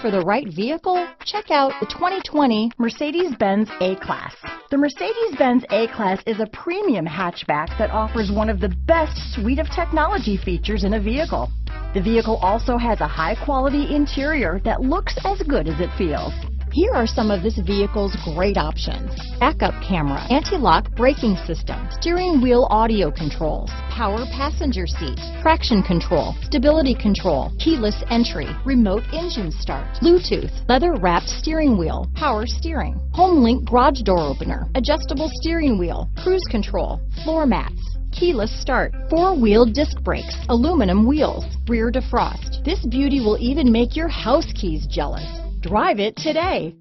for the right vehicle? Check out the 2020 Mercedes-Benz A-Class. The Mercedes-Benz A-Class is a premium hatchback that offers one of the best suite of technology features in a vehicle. The vehicle also has a high-quality interior that looks as good as it feels. Here are some of this vehicle's great options: backup camera, anti-lock braking system, steering wheel audio controls, power passenger seat, traction control, stability control, keyless entry, remote engine start, Bluetooth, leather-wrapped steering wheel, power steering, HomeLink garage door opener, adjustable steering wheel, cruise control, floor mats, keyless start, four-wheel disc brakes, aluminum wheels, rear defrost. This beauty will even make your house keys jealous. Drive it today.